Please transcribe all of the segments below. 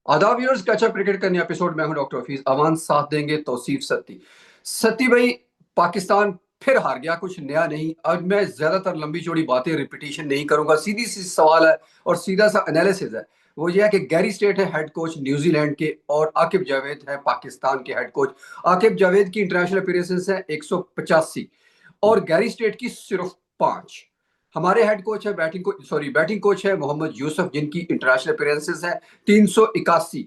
आदाब viewers, catch up cricket का नया एपिसोड। मैं हूं डॉक्टर हफीज अमान, साथ देंगे तौसीफ सत्ती। सत्ती भाई, पाकिस्तान फिर हार गया, कुछ नया नहीं। अब मैं ज्यादातर लंबी चौड़ी बातें रिपीटिशन नहीं करूंगा, सीधी सी सवाल है और सीधा सा एनालिसिस है। वो ये है कि गैरी स्टेट है हेड कोच न्यूजीलैंड के और आकिब जावेद है पाकिस्तान के हेड कोच। आकिब जावेद की इंटरनेशनल अपीयरेंसेस है 185 और गैरी स्टेट की सिर्फ 5। हमारे हेड कोच है बैटिंग कोच है मोहम्मद यूसुफ, जिनकी इंटरनेशनल अपीयरेंसेस है 381,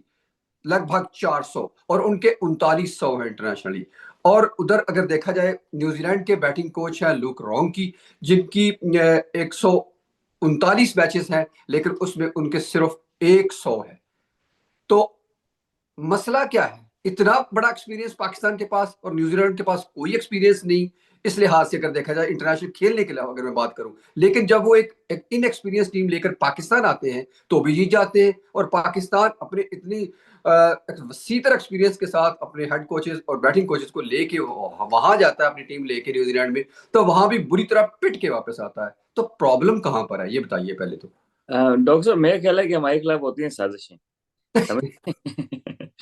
लगभग 400, और उनके 3900 है इंटरनेशनली। और उधर अगर देखा जाए, न्यूजीलैंड के बैटिंग कोच है लुक रॉन्ग की, जिनकी 139 मैचेस हैं, लेकिन उसमें उनके सिर्फ 100 है। तो मसला क्या है? इतना बड़ा एक्सपीरियंस पाकिस्तान के पास और न्यूजीलैंड के पास कोई एक्सपीरियंस नहीं। इस लिहाज से अगर देखा जाए इंटरनेशनल खेलने के अलावा अगर मैं बात करूं, लेकिन जब वो एक इनएक्सपीरियंस टीम लेकर पाकिस्तान आते हैं तो भी जीत जाते हैं। और पाकिस्तान अपने इतनी वसी तरह एक्सपीरियंस के साथ अपने हेड कोचेस और बैटिंग कोचेस को लेके वहां जाता है, अपनी टीम लेके न्यूजीलैंड में, तो वहां भी बुरी तरह पिट के वापस आता है। तो प्रॉब्लम कहां पर है, ये बताइए पहले तो। डॉक्टर साहब, मेरा ख्याल है कि हमारे खिलाफ होती हैं साजिशें। समझ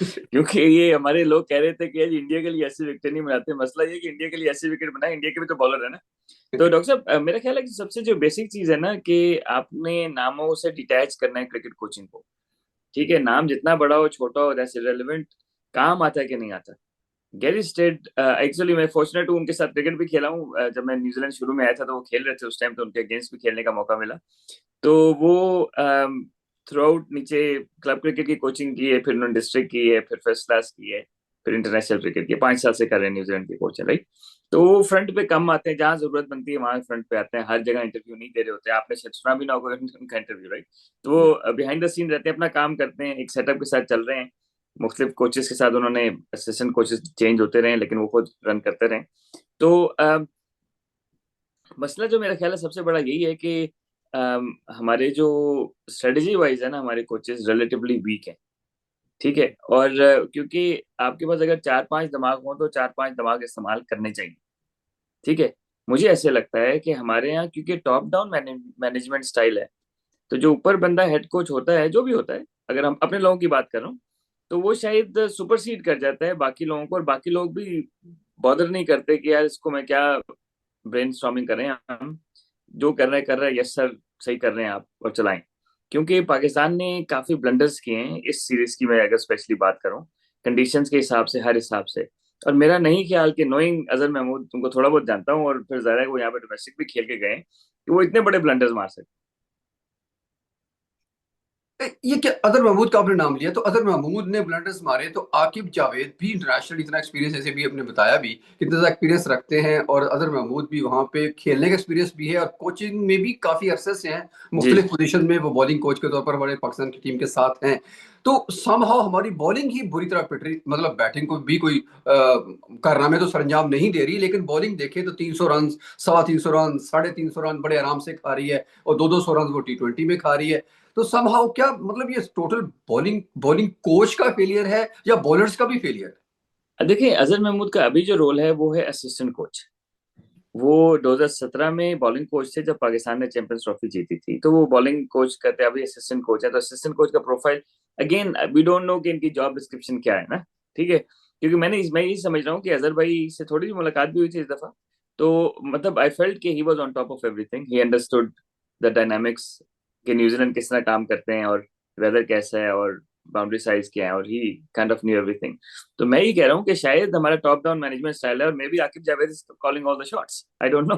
क्योंकि ये हमारे लोग कह रहे थे कि आज इंडिया के लिए ऐसे विकेट नहीं बनाते। मसला ये कि इंडिया के लिए ऐसे विकेट बनाए, इंडिया के भी तो बॉलर है ना। तो डॉक्टर साहब, मेरा ख्याल है कि सबसे जो बेसिक चीज है ना, कि आपने नामों से डिटैच करना है क्रिकेट कोचिंग को। ठीक है, नाम जितना बड़ा हो छोटा हो, दैट्स इररिलेवेंट। काम आता है कि नहीं आता। गैरी स्टेट, एक्चुअली मैं फॉर्चुनेट हूँ, उनके साथ क्रिकेट भी खेला हूँ। जब मैं न्यूजीलैंड शुरू में आया था तो वो खेल रहे थे उस टाइम, तो उनके अगेंस्ट भी खेलने का मौका मिला। तो वो थ्रू आउट नीचे क्लब क्रिकेट की कोचिंग की है, फिर उन्होंने डिस्ट्रिक्ट की है, फिर फर्स्ट क्लास की है, फिर इंटरनेशनल क्रिकेट की है। 5 साल से कर रहे हैं, न्यूजीलैंड के कोच है, राइट। तो वो फ्रंट पे कम आते हैं, जहां जरूरत बनती है वहां फ्रंट पे आते हैं। हर जगह इंटरव्यू नहीं दे रहे होते, आपने शायद सुना भी ना होगा उनका इंटरव्यू, राइट। तो वो बिहाइंड द सीन रहते हैं, अपना काम करते हैं, एक सेटअप के साथ चल रहे हैं। मुख्तलिफ कोचेस के साथ उन्होंने असिस्टेंट कोचेस चेंज होते रहे, लेकिन वो खुद रन करते रहे। तो मसला जो मेरा ख्याल है सबसे बड़ा यही है कि हमारे जो स्ट्रेटजी वाइज है ना, हमारे कोचेस रिलेटिवली वीक हैं। ठीक है, और क्योंकि आपके पास अगर 4-5 दिमाग हो तो 4-5 दिमाग इस्तेमाल करने चाहिए। ठीक है। मुझे ऐसे लगता है कि हमारे यहाँ क्योंकि टॉप डाउन मैनेजमेंट स्टाइल है, तो जो ऊपर बंदा हेड कोच होता है, जो भी होता है, अगर हम अपने लोगों की बात कर रहा हूँ, तो वो शायद सुपरसीड कर जाता है बाकी लोगों को, और बाकी लोग भी बॉदर नहीं करते कि यार इसको मैं क्या ब्रेन स्टॉर्मिंग कर रहे हैं हम। जो कर रहे हैं, यस सर, सही कर रहे हैं आप, और चलाएं। क्योंकि पाकिस्तान ने काफी ब्लंडर्स किए हैं इस सीरीज की, मैं अगर स्पेशली बात करूं कंडीशंस के हिसाब से, हर हिसाब से। और मेरा नहीं ख्याल कि नोइंग अजहर महमूद, तुमको थोड़ा बहुत जानता हूं, और फिर जरा वो यहाँ पे डोमेस्टिक भी खेल के गए हैं, कि वो इतने बड़े ब्लंडर्स मार सकते। ये क्या, अदर महमूद का आपने नाम लिया, तो अदर महमूद ने ब्लंडर्स मारे, तो आकिब जावेद भी इंटरनेशनल इतना एक्सपीरियंस, जैसे भी आपने बताया भी कितना ज़्यादा एक्सपीरियंस रखते हैं, और अदर महमूद भी वहाँ पे खेलने का एक्सपीरियंस भी है और कोचिंग में भी काफ़ी अरसे से हैं। जी मुख्तलिफ पोजीशन में वो बॉलिंग कोच के तौर पर हमारे पाकिस्तान की टीम के साथ हैं। तो समहाउ हमारी बॉलिंग ही बुरी तरह पिट रही, मतलब बैटिंग को भी कोई कारनामे तो सरंजाम नहीं दे रही, लेकिन बॉलिंग देखे तो 300 रन, 350 रन, 350 रन बड़े आराम से खा रही है, और 200 रन वो T20 में खा रही है। तो समहाउ क्या मतलब, ये टोटल बॉलिंग बॉलिंग कोच का फेलियर है या बॉलर्स का भी फेलियर है? देखिए, अजहर महमूद का अभी जो रोल है वो है असिस्टेंट कोच। वो 2017 में बॉलिंग कोच थे जब पाकिस्तान ने चैंपियंस ट्रॉफी जीती थी, तो वो बॉलिंग कोच करते हैं, अभी असिस्टेंट कोच है। तो असिस्टेंट कोच का profile, again we don't know कि इनकी जॉब डिस्क्रिप्शन क्या है ना। ठीक है, क्योंकि मैं ये समझ रहा हूँ कि अजहर भाई से थोड़ी सी मुलाकात भी हुई थी इस दफा। तो मतलब आई फेल्ट कि he was on top of everything, he understood the dynamics, कि न्यूजीलैंड किस तरह काम करते हैं, और वेदर कैसा है, और बाउंड्री साइज क्या है, और ही काइंड ऑफ न्यू एवरीथिंग। तो मैं ये कह रहा हूँ कि शायद हमारा टॉप डाउन मैनेजमेंट स्टाइल है, और may be Aqib Javed is calling all the shots, I don't know.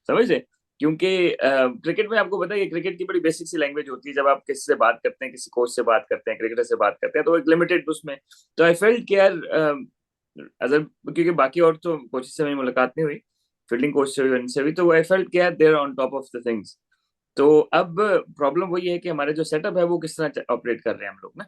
समझ रहे? क्योंकि क्रिकेट में आपको पता है कि क्रिकेट की बड़ी बेसिक सी लैंग्वेज होती है। जब आप किसी से बात करते हैं, किसी कोच से बात करते हैं, क्रिकेटर से बात करते हैं, तो एक लिमिटेड उसमें। तो आई फेल्ट कि यार अगर, क्योंकि बाकी और तो कोचेस से मेरी मुलाकात नहीं हुई, फील्डिंग कोच से हुई, उनसे हुई, तो आई फेल्ट कि यार they're on top of the things. तो अब प्रॉब्लम वही है कि हमारे जो सेटअप है वो किस तरह ऑपरेट कर रहे हैं हम लोग ना।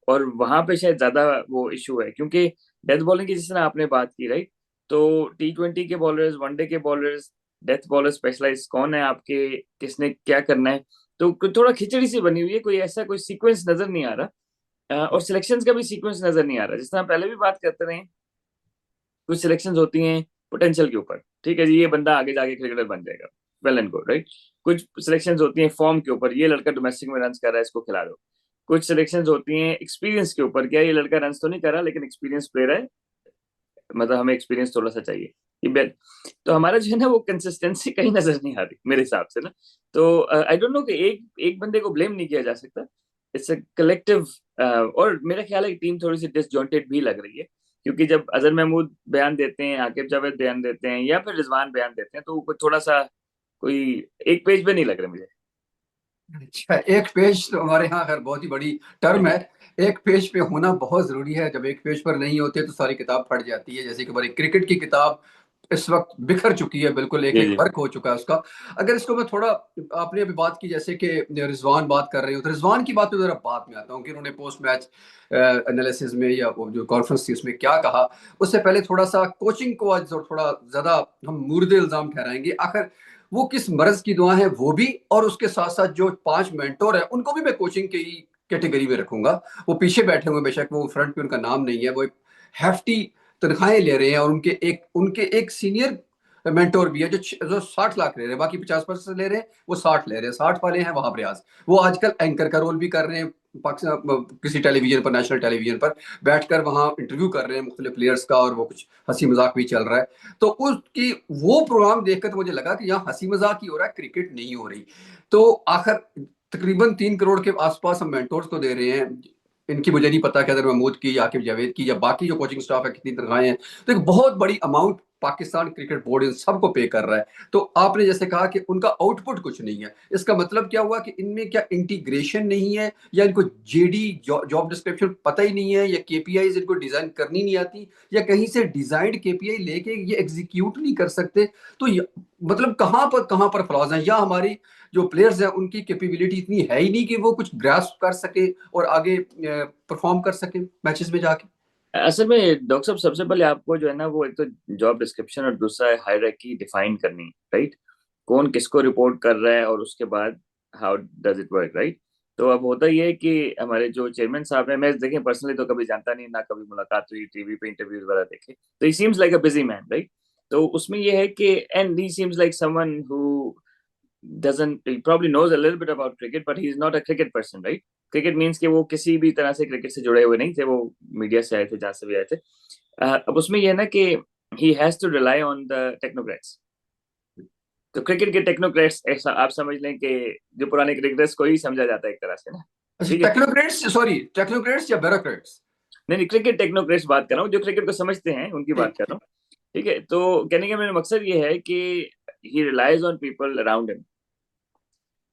और वहां पे शायद ज्यादा वो इशू है, क्योंकि डेथ बॉलिंग की जिस तरह आपने बात की, राइट। तो T20 के बॉलर्स, वनडे के बॉलर्स, डेथ बॉलर स्पेशलाइज कौन है आपके, किसने क्या करना है। तो थोड़ा खिचड़ी सी बनी हुई है, कोई ऐसा कोई सीक्वेंस नजर नहीं आ रहा। और सिलेक्शंस का भी सीक्वेंस नजर नहीं आ रहा, जिस तरह पहले भी बात करते रहे। कुछ सिलेक्शंस होती हैं पोटेंशियल के ऊपर, ठीक है जी, ये बंदा आगे जाके क्रिकेटर बन जाएगा, वेल एंड गुड, राइट। कुछ सिलेक्शंस होती हैं फॉर्म के ऊपर, ये लड़का डोमेस्टिक में रन कर रहा है, इसको खिला दो। कुछ सिलेक्शंस होती हैं एक्सपीरियंस के ऊपर, क्या ये लड़का रन तो नहीं कर रहा लेकिन एक्सपीरियंस प्लेयर है, मतलब हमें एक्सपीरियंस थोड़ा सा चाहिए ये बेट। तो हमारा जो है ना वो कंसिस्टेंसी कहीं नजर नहीं आ रही मेरे हिसाब से ना। तो आई डोंट नो कि एक एक बंदे को ब्लेम नहीं किया जा सकता, इट्स अ कलेक्टिव। और मेरा ख्याल है कि टीम थोड़ी सी डिसजॉइंटेड भी लग रही है, क्योंकि जब अजहर महमूद बयान देते हैं, आकिब जावेद बयान देते हैं, या फिर रिजवान बयान देते हैं, तो वो थोड़ा सा कोई एक पेज पे नहीं लग रहा मुझे। अच्छा, एक पेज तो हमारे यहाँ खैर बहुत ही बड़ी टर्म है। एक पेज पे होना बहुत जरूरी है, जब एक पेज पर नहीं होते तो सारी किताब फट जाती है। जैसे कि हमारी क्रिकेट की किताब इस वक्त बिखर चुकी है, बिल्कुल एक जी एक जी। वर्क हो चुका है उसका। अगर इसको मैं थोड़ा, आपने अभी बात की जैसे कि रिजवान बात कर रहे हो, तो रिजवान की बात तो जरा बाद में आता हूँ कि उन्होंने पोस्ट मैच एनालिसिस में या वो जो कॉन्फ्रेंस थी उसमें क्या कहा। उससे पहले थोड़ा सा कोचिंग को आज थोड़ा ज्यादा हम मुर्दे इल्जाम ठहराएंगे। आखिर वो किस मर्ज की दुआ है वो भी, और उसके साथ साथ जो 5 मेंटोर है उनको भी मैं कोचिंग की कैटेगरी में रखूंगा। वो पीछे बैठे हुए, बेशक वो फ्रंट पे उनका नाम नहीं है, वो एक हैफ्टी तनख्वाहें ले रहे हैं, और उनके एक सीनियर मेंटोर भी है जो 60 लाख ले रहे हैं, बाकी 50% ले रहे हैं, वो 60 ले रहे हैं। 60 वाले हैं वहाब रियाज, वो आजकल एंकर का रोल भी कर रहे हैं पाकिस्तान किसी टेलीविजन पर, नेशनल टेलीविजन पर बैठकर वहां इंटरव्यू कर रहे हैं मुख्तलिफ प्लेयर्स का, और वो कुछ हंसी मजाक भी चल रहा है। तो उसकी वो प्रोग्राम देखकर तो मुझे लगा कि यहाँ हंसी मजाक ही हो रहा है, क्रिकेट नहीं हो रही। तो आखिर तकरीबन 3 करोड़ के आसपास हम मेंटोर्स को दे रहे हैं। इनकी मुझे नहीं पता कि अगर महमूद की, आकिब जावेद की, या बाकी जो कोचिंग स्टाफ है कितनी तनख्वाहें हैं। तो एक बहुत बड़ी अमाउंट पाकिस्तान क्रिकेट बोर्ड इन सबको पे कर रहा है। तो आपने जैसे कहा कि उनका आउटपुट कुछ नहीं है, इसका मतलब क्या हुआ कि इनमें क्या इंटीग्रेशन नहीं है, या इनको जेडी जॉब डिस्क्रिप्शन पता ही नहीं है, या केपीआईज इनको डिजाइन करनी नहीं आती, या कहीं से डिजाइंड केपीआई लेके ये एग्जीक्यूट नहीं कर सकते। तो मतलब कहाँ पर फ्लॉज हैं, या हमारी जो प्लेयर्स हैं उनकी कैपेबिलिटी इतनी है ही नहीं कि वो कुछ ग्रास्प कर सके और आगे परफॉर्म कर सके मैचेस में जाके। असल में डॉक्टर साहब, सबसे पहले आपको जो है ना वो एक तो जॉब डिस्क्रिप्शन और दूसरा है हायरार्की डिफाइन करनी, राइट। कौन किसको रिपोर्ट कर रहा है और उसके बाद how does it work, right. तो अब होता ये है कि हमारे जो चेयरमैन साहब हैं, मैं देखें पर्सनली तो कभी जानता नहीं, ना कभी मुलाकात हुई, टीवी पे इंटरव्यूज वगैरह देखे, तो ही seems like a busy man, right. तो उसमें ये है कि and he seems like someone who doesn't, he probably knows a little bit about cricket but he's not a cricket person, right. Cricket means कि वो किसी भी तरह से क्रिकेट से जुड़े हुए नहीं थे, वो मीडिया से आए थे जहां से भी आए थे। अब उसमें ये है ना कि he has to rely on the technocrats. तो क्रिकेट के टेक्नोक्रेट्स ऐसा आप समझ लें कि जो पुराने क्रिकेटर्स को ही समझा जाता है एक तरह से ना। अच्छा, ठीक है। टेक्नोक्रेट्स, सॉरी, टेक्नोक्रेट्स या ब्यूरोक्रेट्स? नहीं नहीं, क्रिकेट टेक्नोक्रेट्स बात कर रहा हूँ, जो क्रिकेट को समझते हैं उनकी बात ठीक कर रहा ठीक। हूँ। ठीक है, तो कहने का मेरा मकसद ये है कि he relies on people around him.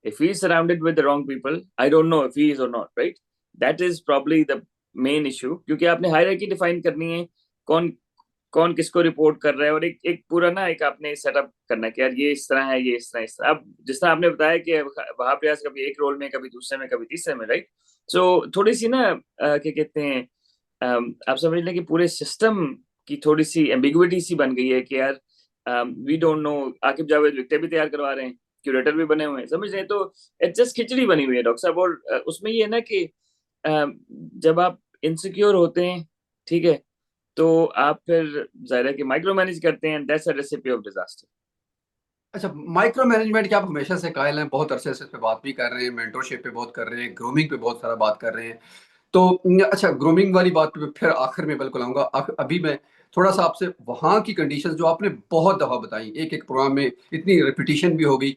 If he is surrounded with the wrong people, I don't know if he is or not, right? That is probably the main issue, क्योंकि आपने हायरार्की डिफाइन करनी है, कौन कौन किसको report कर रहा है, और एक एक पूरा ना एक आपने सेटअप करना है कि यार ये इस तरह है, ये इस तरह इस तरह। अब जिस तरह आपने बताया कि वहां प्रयास कभी एक रोल में, कभी दूसरे में, कभी तीसरे में, राइट। सो थोड़ी सी ना क्या कहते हैं, आप समझ लें कि पूरे सिस्टम की थोड़ी सी एम्बिगुइटी सी बन गई है कि यार we don't know. Aqib Javed wicket भी तैयार करवा रहे हैं, क्यूरेटर भी बने हुए हैं, समझ रहे हैं, तो इट्स जस्ट खिचड़ी बनी हुई है डॉक्टर साहब। और उसमें ये है ना कि जब आप इनसिक्योर होते हैं, ठीक है, तो आप फिर जाहिर है कि माइक्रो मैनेज करते हैं, that's a recipe of disaster. अच्छा, माइक्रो मैनेजमेंट के आप हमेशा से कायल हैं, बहुत अरसे से इस पे बात भी कर रहे हैं, मेंटरशिप पे बहुत कर रहे हैं, ग्रूमिंग पे बहुत सारा बात कर रहे हैं। तो अच्छा, ग्रूमिंग वाली बात पे फिर आखिर में बिल्कुल आऊंगा। अभी मैं थोड़ा सा आपसे वहां की कंडीशंस जो आपने बहुत दफा बताई, एक एक प्रोग्राम में इतनी रिपीटिशन भी होगी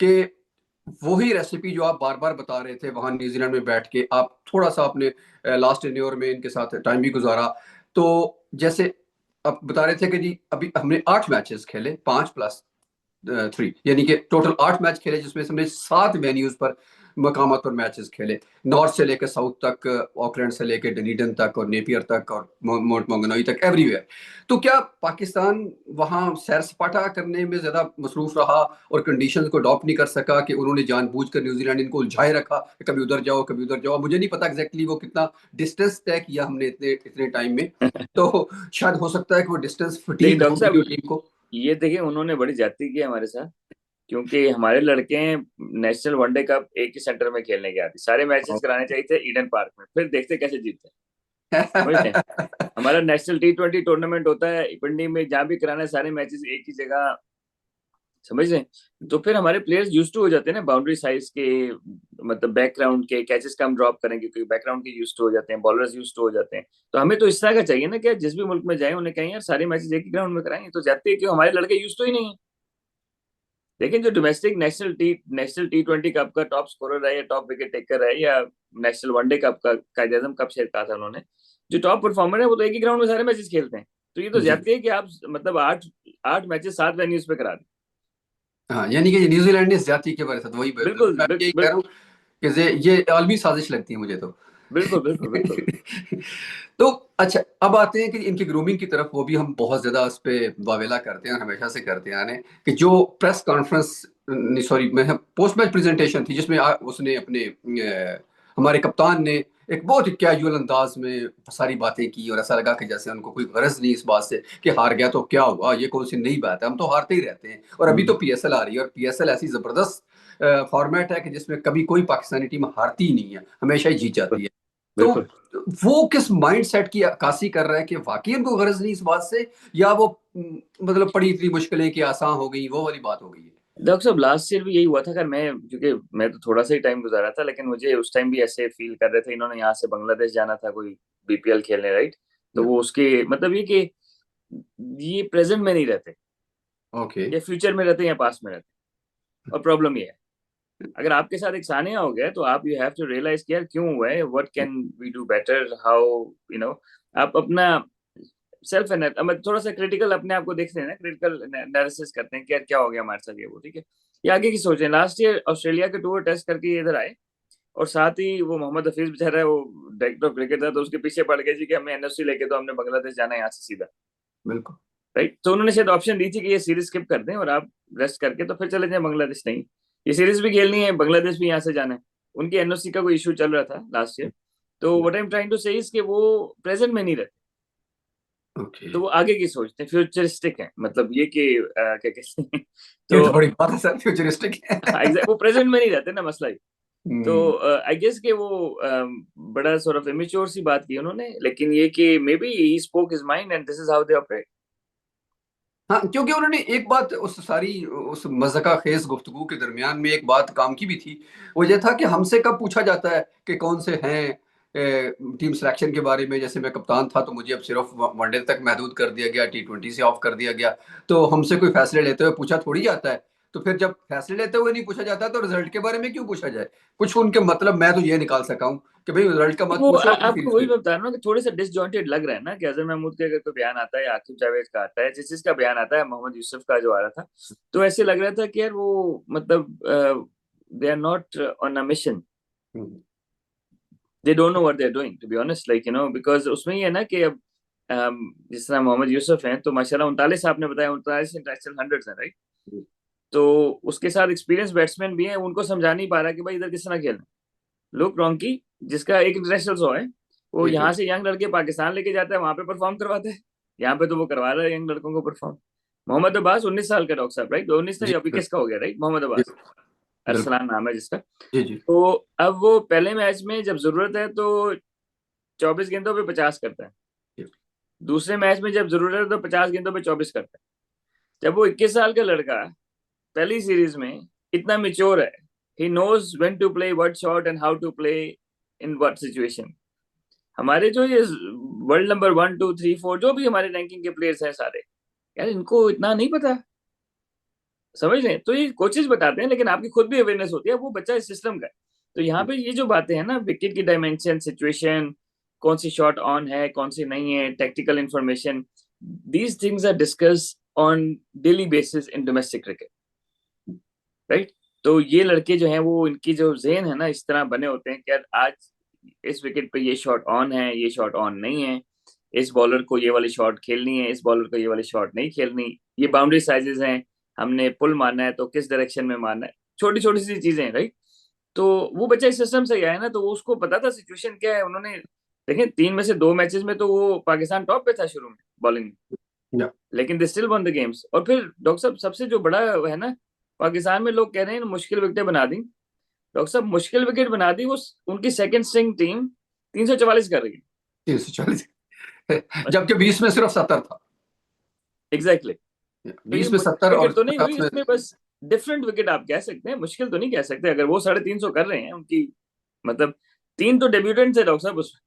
कि वही रेसिपी जो आप बार बार बता रहे थे वहां न्यूजीलैंड में बैठ के, आप थोड़ा सा अपने लास्ट टेन्योर में इनके साथ टाइम भी गुजारा। तो जैसे आप बता रहे थे कि जी अभी हमने 8 मैचेस खेले, 5+3, यानी कि टोटल 8 मैच खेले, जिसमें से हमने 7 वेन्यूज पर, मकामात पर मैचेस खेले। नॉर्थ से लेकर साउथ तक, ऑकलैंड से लेकर डनीडन तक और नेपियर तक और माउंट मोंगनोई तक, एवरीवेयर। तो क्या पाकिस्तान वहां सैर सपाटा करने में ज्यादा मसरूफ रहा और कंडीशंस को अडॉप्ट नहीं कर सका, कि उन्होंने जानबूझकर न्यूजीलैंड इनको उलझाए रखा कि कभी उधर जाओ कभी उधर जाओ? मुझे नहीं पता एग्जैक्टली वो कितना डिस्टेंस तय किया हमने इतने इतने टाइम में। तो शायद हो सकता है कि वो डिस्टेंस लेकिन फटीग हो डॉक्टर गई साहब, हो टीम को। ये देखिए उन्होंने बड़ी ज्यादती की है हमारे साथ, क्योंकि हमारे लड़के नेशनल वनडे कप एक ही सेंटर में खेलने गए थे, सारे मैचेस कराने चाहिए थे ईडन पार्क में, फिर देखते कैसे जीतते हैं, समझ रहे हैं। हमारा नेशनल T20 टूर्नामेंट होता है पिंडी में, जहाँ भी कराना है सारे मैचेस एक ही जगह समझ रहे हैं? तो फिर हमारे प्लेयर्स यूज टू हो जाते हैं ना बाउंड्री साइज के, मतलब बैकग्राउंड के कैचेस का हम ड्रॉप करेंगे क्योंकि बैकग्राउंड के यूज टू हो जाते हैं, बॉलर्स यूज टू हो जाते हैं। तो हमें तो इस तरह का चाहिए ना कि जिस भी मुल्क में जाए उन्हें कहें यार सारे मैचेस एक ही ग्राउंड में कराएंगे, तो जाते हैं कि हमारे लड़के यूज तो ही नहीं है। लेकिन जो डोमेस्टिक नेशनल T20 कप का टॉप स्कोरर है या टॉप विकेट टेकर है या नेशनल वनडे कप का कायदे आजम कप शायद कहा था उन्होंने, जो टॉप परफॉर्मर है वो तो एक ही ग्राउंड में सारे मैचेस खेलते हैं। तो ये तो जी। जाते हैं कि आप मतलब आठ आठ मैचेस 7 वेन्यूज पे करा दें। हाँ, यानी कि न्यूजीलैंड ने ज्यादती के बारे में वही बिल्कुल मैं यही कह रहा हूँ कि ये आलमी साजिश लगती है मुझे तो। बिल्कुल बिल्कुल बिल्कुल। तो अच्छा, अब आते हैं कि इनकी ग्रूमिंग की तरफ, वो भी हम बहुत ज्यादा उस पे वावेला करते हैं और हमेशा से करते हैं आने कि जो प्रेस कॉन्फ्रेंस, सॉरी मैं पोस्ट मैच प्रेजेंटेशन थी जिसमें उसने अपने हमारे कप्तान ने एक बहुत ही कैजुअल अंदाज में सारी बातें की और ऐसा लगा कि जैसे उनको कोई गरज नहीं इस बात से कि हार गया तो क्या हुआ, ये कौन सी नई बात है, हम तो हारते ही रहते हैं। और अभी तो पीएसएल आ रही है और पीएसएल ऐसी जबरदस्त फॉर्मेट है कि जिसमें कभी कोई पाकिस्तानी टीम हारती ही नहीं है, हमेशा ही जीत जाती है। तो बिल्कुल। वो किस माइंडसेट की अक्कासी कर रहा है कि वाकई उनको गरज नहीं इस बात से, या वो मतलब पड़ी इतनी मुश्किलें कि आसान हो गई, वो वाली बात हो गई है। डॉक्टर साहब लास्ट ईयर भी यही हुआ था। अगर मैं, क्योंकि मैं तो थोड़ा सा ही टाइम गुजारा था, लेकिन मुझे उस टाइम भी ऐसे फील कर रहे थे, इन्होंने यहाँ से बांग्लादेश जाना था कोई बीपीएल खेलने, राइट? तो वो उसके मतलब ये कि ये प्रेजेंट में नहीं रहते, ओके। या फ्यूचर में रहते हैं या पास्ट में रहते हैं। और प्रॉब्लम ये है, अगर आपके साथ एक सानिया हो गया तो आप यू हैव टू रियलाइज कि यार क्यों हुआ है, what can we do better, how you know आप अपना सेल्फ थोड़ा सा क्रिटिकल अपने आप को देखते हैं ना, क्रिटिकल एनालिसिस करते हैं कि यार क्या हो गया हमारे साथ, ये वो ठीक है। ये आगे की सोचें। लास्ट ईयर ऑस्ट्रेलिया के टूर टेस्ट करके ये इधर आए, और साथ ही वो मोहम्मद हफीज बेचारा है, वो डायरेक्टर ऑफ क्रिकेट था, तो उसके पीछे पड़ गए जी कि हमें एनओसी लेके तो हमने बांग्लादेश जाना है यहाँ से सीधा, बिल्कुल। राइट? तो उन्होंने शायद ऑप्शन दी थी कि ये सीरीज स्किप कर दें और आप रेस्ट करके तो फिर चले जाएं बांग्लादेश। नहीं, ये सीरीज भी खेलनी है, बांग्लादेश भी यहाँ से जाना है। उनकी एनओसी का कोई इशू चल रहा था लास्ट ईयर। तो what I am trying to say is कि वो प्रेजेंट में नहीं रहते, ओके, तो वो आगे की सोचते हैं, फ्यूचरिस्टिक है, मतलब ये कि क्या कहते हैं ये तो तो बड़ी बात है सर, फ्यूचरिस्टिक है। वो प्रेजेंट में नहीं रहते ना, मसला ही। तो हम्म। आई गेस कि वो बड़ा सॉर्ट ऑफ इमेच्योर सी बात की उन्होंने, लेकिन ये कि may be he spoke his mind and this is how they operate. हाँ, क्योंकि उन्होंने एक बात उस सारी उस मज़ाक़ा ख़ेज़ गुफ्तगू के दरमियान में एक बात काम की भी थी। वो ये था कि हमसे कब पूछा जाता है कि कौन से हैं टीम सिलेक्शन के बारे में। जैसे मैं कप्तान था तो मुझे अब सिर्फ वनडे तक महदूद कर दिया गया, टी20 से ऑफ कर दिया गया। तो हमसे कोई फैसले लेते हुए पूछा थोड़ी जाता है। तो फिर जब फैसले लेते हुए नहीं पूछा जाता तो रिजल्ट के बारे में क्यों पूछा जाए? कुछ उनके मतलब मैं तो ये निकाल सका हूँ कि भाई रिजल्ट का मत वो पूछो, अपनी आपको सीरीज वही खेलो। मैं बता रहा हूँ कि थोड़े से डिसजॉइंटेड लग रहा है ना, कि अजहर महमूद के अगर कोई बयान आता है या आकिब जावेद का आता है, जिस चीज का बयान आता है, मोहम्मद यूसुफ का जो आ रहा था, तो ऐसे लग रहा था कि यार वो मतलब they are not on a mission, hmm. They don't know what they are doing, to be honest, like because उसमें ये है ना कि अब जिस तरह मोहम्मद यूसुफ हैं तो माशाल्लाह 39, आपने बताया 39 इंटरनेशनल हंड्रेड्स हैं, राइट? तो उसके साथ एक्सपीरियंस बैट्समैन भी हैं, उनको समझा नहीं पा रहा कि भाई इधर किस तरह खेलना। लुक रॉन्की, जिसका एक इंटरनेशनल सो है, वो एक यहाँ से यंग लड़के पाकिस्तान लेके जाता है, वहां पे परफॉर्म करवाता है। यहाँ पे तो वो करवा रहा है यंग लड़कों को परफॉर्म। मोहम्मद अब्बास 19 साल का, डॉक्टर साहब, राइट? 19 जी नहीं, अभी किसका हो गया, राइट? मोहम्मद जी अब्बास, बिल्कुल। अरसलान नाम है जिसका। जी जी। तो अब वो पहले मैच में जब जरूरत है तो 24 गेंदों पे 50 करता है, जी। दूसरे मैच में जब जरूरत है तो 50 गेंदों पे 24 करता है। जब वो 21 साल का लड़का पहली सीरीज में इतना मेच्योर है, he knows when to play what shot and how to play in what situation. हमारे जो ये वर्ल्ड नंबर 1 2 3 4 जो भी हमारे रैंकिंग के प्लेयर्स हैं सारे, यार इनको इतना नहीं पता, समझ रहे हैं? तो ये कोचेस बताते हैं, लेकिन आपकी खुद भी अवेयरनेस होती है, वो बच्चा इस सिस्टम का है। तो यहाँ पे ये जो बातें हैं ना, विकेट की डायमेंशन, सिचुएशन, कौन सी शॉट ऑन है कौन सी नहीं है, tactical information, these things are discuss on daily basis in domestic cricket, right? तो ये लड़के जो हैं वो, इनकी जो जेन है ना इस तरह बने होते हैं कि यार आज इस विकेट पे ये शॉट ऑन है, ये शॉट ऑन नहीं है, इस बॉलर को ये वाली शॉट खेलनी है, इस बॉलर को ये वाली शॉट नहीं खेलनी, ये बाउंड्री साइजेस हैं, हमने पुल मारना है तो किस डायरेक्शन में मारना है, छोटी छोटी सी चीजें, राइट? तो वो बच्चा इस सिस्टम से गया है ना, तो वो उसको पता था सिचुएशन क्या है। उन्होंने देखें 3 में से 2 मैचेस में तो वो पाकिस्तान टॉप पे था शुरू में बॉलिंग में, या लेकिन they still one the games. और फिर डॉक्टर साहब सबसे जो बड़ा है ना, पाकिस्तान में लोग कह रहे हैं मुश्किल विकेटें बना दी, डॉक्टर साहब मुश्किल विकेट बना दी वो, उनकी सेकंड स्ट्रिंग टीम 344 कर रही है। 340, जबकि 20 में सिर्फ 70 था। Exactly exactly. तो ये 20 में मुश्किल 70 और विकेट तो नहीं 50 हुई में। इसमें, बस डिफरेंट विकेट आप कह सकते हैं, मुश्किल तो नहीं कह सकते। अगर वो 350 कर रहे हैं उनकी, मतलब 3 तो डेब्यूटेंट थे डॉक्टर साहब उसमें।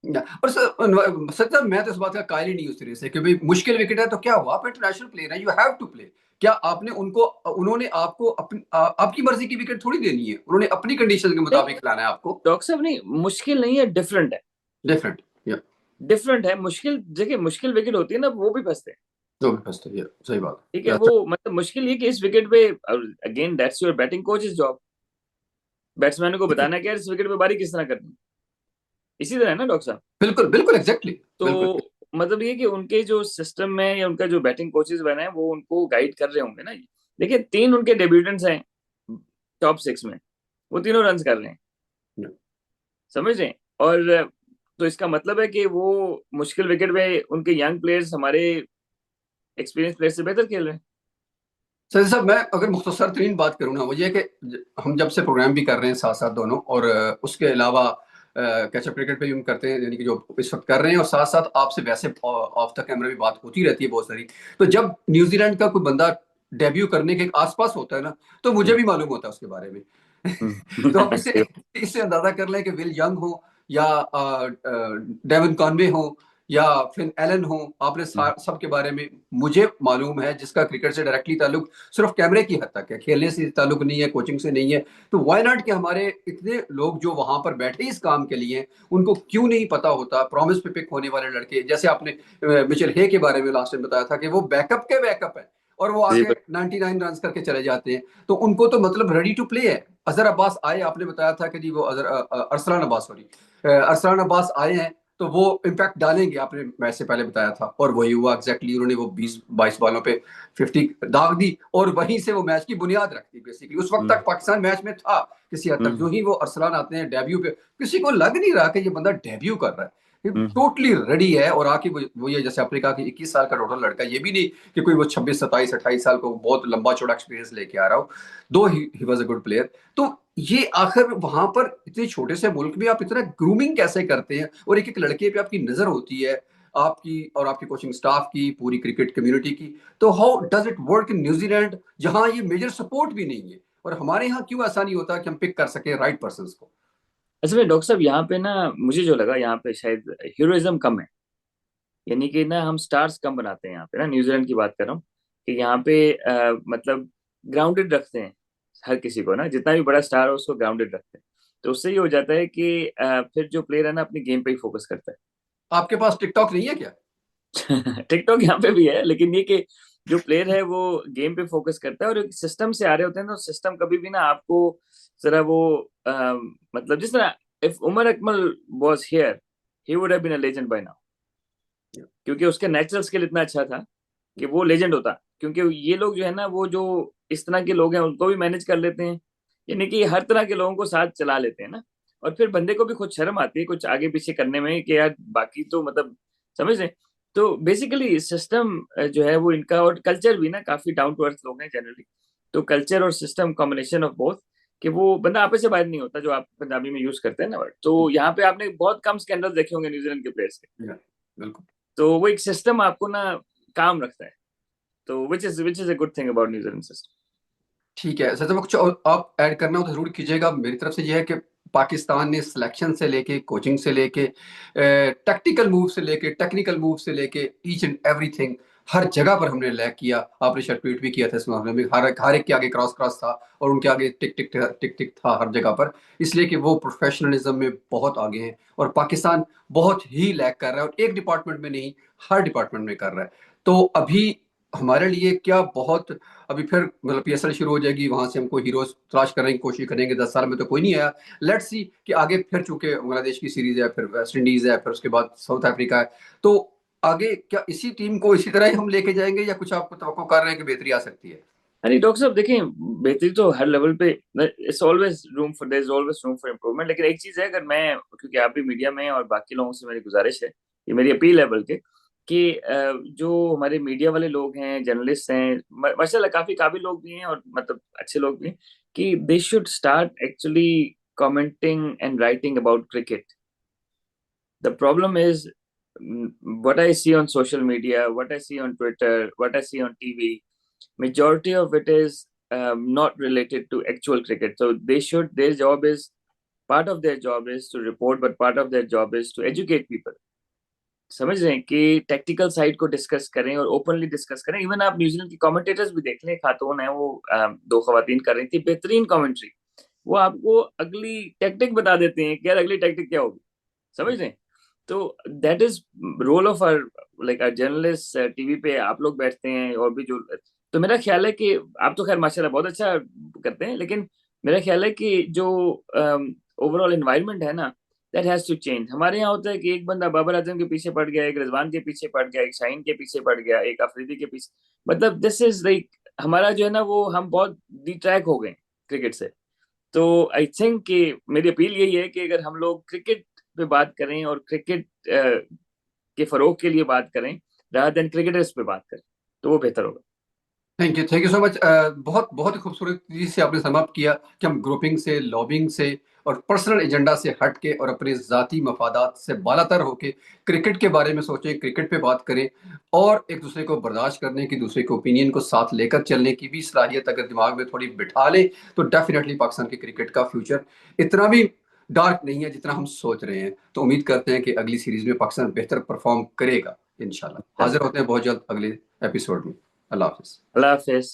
और सर साहब, मैं तो इस बात का कायल ही नहीं उस तरह से कि भाई मुश्किल विकेट है तो क्या हुआ, आप इंटरनेशनल प्लेयर हैं, यू हैव टू प्ले। क्या आपने उनको, उन्होंने आपको आपकी मर्जी की विकेट थोड़ी देनी है, उन्होंने अपनी कंडीशन के नहीं मुताबिक खिलाना है आपको। डॉक्टर साहब, नहीं मुश्किल नहीं है, डिफरेंट है। डिफरेंट, या डिफरेंट है, मुश्किल देखिए, मुश्किल विकेट होती है ना, वो भी फंसते हैं। जो भी फर्स्ट है, सही बात ठीक है, है। वो मतलब मुश्किल ये कि इस विकेट पे, again that's your batting coach is job, batsman को बताना कि यार इस विकेट पे बारी किस तरह करनी है। इसी तरह है ना डॉक्टर साहब। बिल्कुल बिल्कुल, एग्जैक्टली, बिल्कुल। तो मतलब ये कि उनके जो सिस्टम में या उनका जो बैटिंग कोचेस बने हैं वो उनको गाइड कर रहे होंगे ना। देखिए 3 उनके डेब्यूटेंट्स हैं टॉप 6 में, वो तीनों रन कर रहे हैं, समझ रहे हैं। और तो इसका मतलब है कि वो मुश्किल विकेट में उनके यंग प्लेयर्स हमारे एक्सपीरियंस प्लेयर से बेहतर खेल रहे हैं। सर साहब, मैं अगर मुख्तसर तरीन बात करूँ ना, वो ये कि हम जब से प्रोग्राम भी कर रहे हैं साथ साथ दोनों, और उसके अलावा कैचअप क्रिकेट पे भी हम करते हैं, यानी कि जो इस वक्त कर रहे हैं, और साथ साथ आपसे वैसे ऑफ द कैमरा भी बात होती रहती है बहुत सारी। तो जब न्यूजीलैंड का कोई बंदा डेब्यू करने के आसपास होता है ना, तो मुझे भी मालूम होता है उसके बारे में। तो आप इससे सही इससे अंदाजा कर लें कि विल यंग हो या डेविन कॉनवे हो या फिन एलन हो, आपने सबके बारे में मुझे मालूम है, जिसका क्रिकेट से डायरेक्टली ताल्लुक सिर्फ कैमरे की हद तक है, खेलने से ताल्लुक नहीं है, कोचिंग से नहीं है। तो वाई नॉट कि हमारे इतने लोग जो वहां पर बैठे इस काम के लिए, उनको क्यों नहीं पता होता प्रॉमिस पे पिक होने वाले लड़के, जैसे आपने मिचेल हे के बारे में लास्ट टाइम बताया था कि वो बैकअप के बैकअप है, और वो जी आके 99 रन करके चले जाते हैं। तो उनको तो मतलब रेडी टू प्ले है। अजहर अब्बास आए, आपने बताया था कि जी वो अरसलान अब्बास, सॉरी, अरसलान अब्बास आए हैं, तो वो इम्पैक्ट डालेंगे, आपने मैच से पहले बताया था, और वही हुआ एग्जैक्टली। उन्होंने वो 20-22 बॉलों पे 50 दाग दी, और वहीं से वो मैच की बुनियाद रख दी बेसिकली। उस वक्त तक पाकिस्तान मैच में था किसी हद तक, जो ही वो अरसलान आते हैं डेब्यू पे, किसी को लग नहीं रहा कि ये बंदा डेब्यू कर रहा है, टोटली रेडी है। और आके वो ये जैसे आपने कहा कि 21 साल का टोटल लड़का, ये भी नहीं कि कोई वो 26 27 28 साल को बहुत लंबा चौड़ा एक्सपीरियंस लेके आ रहा हो, दो he was a good player. तो ये आखिर वहां पर इतने छोटे से मुल्क में आप इतना ग्रूमिंग कैसे करते हैं, और एक एक लड़के पे आपकी नजर होती है, आपकी और आपकी कोचिंग स्टाफ की, पूरी क्रिकेट कम्युनिटी की। तो how does it work in New Zealand, जहां ये मेजर सपोर्ट भी नहीं है, और हमारे यहाँ क्यों ऐसा नहीं होता कि हम पिक कर सके राइट पर्सन को। असल में डॉक्टर साहब यहाँ पे ना, मुझे जो लगा यहाँ पे शायद हीरोइज्म कम है। यानी कि ना हम स्टार्स कम बनाते हैं यहाँ पे ना, न्यूजीलैंड की बात कर रहा हूँ, कि यहाँ पे मतलब ग्राउंडेड रखते हैं हर किसी को ना, जितना भी बड़ा स्टार हो उसको ग्राउंडेड रखते हैं। तो उससे ये हो जाता है कि फिर जो प्लेयर है ना अपनी गेम पे ही फोकस करता आपके पास टिकटॉक नहीं है क्या? है। टिकटॉक यहाँ पे भी है, लेकिन ये कि जो प्लेयर है वो गेम पे फोकस करता है, और एक सिस्टम से आ रहे होते हैं तो सिस्टम कभी भी ना आपको जरा वो मतलब जिस तरह if Umar Akmal was here, he would have been a legend by now, क्योंकि उसके नेचुरल स्किल इतना अच्छा था कि वो लेजेंड होता। क्योंकि ये लोग जो है ना, वो जो इस तरह के लोग हैं उनको भी मैनेज कर लेते हैं, यानी कि हर तरह के लोगों को साथ चला लेते हैं ना। और फिर बंदे को भी खुद शर्म आती है कुछ आगे पीछे करने में कि यार बाकी तो मतलब, समझ रहे। तो बेसिकली सिस्टम जो है वो इनका, और कल्चर भी ना काफी डाउन टू अर्थ लोग हैं जनरली। तो कल्चर और सिस्टम कॉम्बिनेशन ऑफ बोथ, कि वो बंदा आपस से बाहर नहीं होता, जो आप पंजाबी में यूज करते हैं ना वर्ड। तो यहाँ पे आपने बहुत कम स्कैंडल देखे होंगे न्यूजीलैंड के प्लेयर्स के। या, बिल्कुल। तो वो एक सिस्टम आपको ना काम रखता है। तो which is a good thing about New Zealand system. ठीक है सर, तो कुछ और आप ऐड करना हो तो जरूर कीजिएगा। मेरी तरफ से यह है कि पाकिस्तान ने सिलेक्शन से लेके, कोचिंग से लेके, टैक्टिकल मूव से लेके, टेक्निकल मूव से लेके, ईच एंड एवरीथिंग हर जगह पर हमने लैग किया। आपने शायद ट्वीट भी किया था इस मामले में, हर एक के आगे क्रॉस क्रॉस था, और उनके आगे टिक टिक टिक टिक था हर जगह पर। इसलिए कि वो प्रोफेशनलिज्म में बहुत आगे हैं, और पाकिस्तान बहुत ही लैग कर रहा है, और एक डिपार्टमेंट में नहीं, हर डिपार्टमेंट में कर रहा है। तो अभी हमारे लिए क्या बहुत, अभी फिर मतलब पीएसएल शुरू हो जाएगी, वहां से हमको हीरोज तलाश करने की कोशिश करेंगे। 10 साल में तो कोई नहीं आया। लेट्स सी कि आगे फिर, चूंकि बांग्लादेश की सीरीज है, फिर वेस्ट इंडीज है, फिर उसके बाद साउथ अफ्रीका है, तो आगे क्या इसी टीम को इसी तरह ही हम लेके जाएंगे, या कुछ आपको तो कर रहे हैं कि बेहतरी आ सकती है? अरे डॉक्टर साहब देखें, बेहतरी तो हर लेवल पे, it's always room for, there is always room for improvement. लेकिन एक चीज है, अगर मैं, क्योंकि आप भी मीडिया में हैं और बाकी लोगों से मेरी गुजारिश है, ये मेरी अपील है बल्कि, कि जो हमारे मीडिया वाले लोग हैं, जर्नलिस्ट हैं, माशाल्लाह काफी काबिल लोग भी हैं और मतलब अच्छे लोग भी हैं, कि they should start actually commenting and writing about cricket. The problem is what I see on social media, what I see on Twitter, what I see on TV, majority of it is not related to actual cricket. So their job is, part of their job is to report, but part of their job is to educate people. समझ रहे हैं कि technical side को discuss करें और openly discuss करें. Even आप New Zealand की कमेंटेटर्स भी देख लें, खातून है वो, दो खवातीन कर रही थी बेहतरीन कमेंट्री. वो आपको अगली टैक्टिक बता देते हैं कि यार अगली टैक्टिक क्या होगी. समझ रहे हैं. तो that is role of our, like our journalist. TV पे आप लोग बैठते हैं और भी जो, तो मेरा ख्याल है कि आप तो खैर माशाल्लाह बहुत अच्छा करते हैं, लेकिन मेरा ख्याल है कि जो ओवरऑल एनवायरनमेंट है ना, दैट हैज टू चेंज. हमारे यहाँ होता है कि एक बंदा बाबर आजम के पीछे पड़ गया, एक रिजवान के पीछे पड़ गया, एक शाहीन के पीछे पड़ गया, एक अफरीदी के पीछे. मतलब दिस इज लाइक हमारा जो है ना, वो हम बहुत डिट्रैक हो गए क्रिकेट से. तो आई थिंक कि मेरी अपील यही है कि अगर हम लोग क्रिकेट पे बात करें और क्रिकेट के फरोग के लिए बात करें, रादर देन क्रिकेटर्स पे बात करें, तो वो बेहतर होगा. Thank you so much. बहुत बहुत ही खूबसूरती से आपने समाप्त किया कि हम ग्रुपिंग से, लॉबिंग से और पर्सनल एजेंडा से हट के और अपने ज़ाती मफादात से बालातर होके क्रिकेट के बारे में सोचें, क्रिकेट पे बात करें और एक दूसरे को बर्दाश्त करने की, दूसरे के ओपिनियन को साथ लेकर चलने की भी सलाहियत अगर दिमाग में थोड़ी बिठा लें तो डेफिनेटली पाकिस्तान के क्रिकेट का फ्यूचर इतना भी डार्क नहीं है जितना हम सोच रहे हैं. तो उम्मीद करते हैं कि अगली सीरीज में पाकिस्तान बेहतर परफॉर्म करेगा इंशाल्लाह. हाजिर होते हैं बहुत जल्द अगले एपिसोड में. अल्लाह हाफिज़. अल्लाह हाफिज.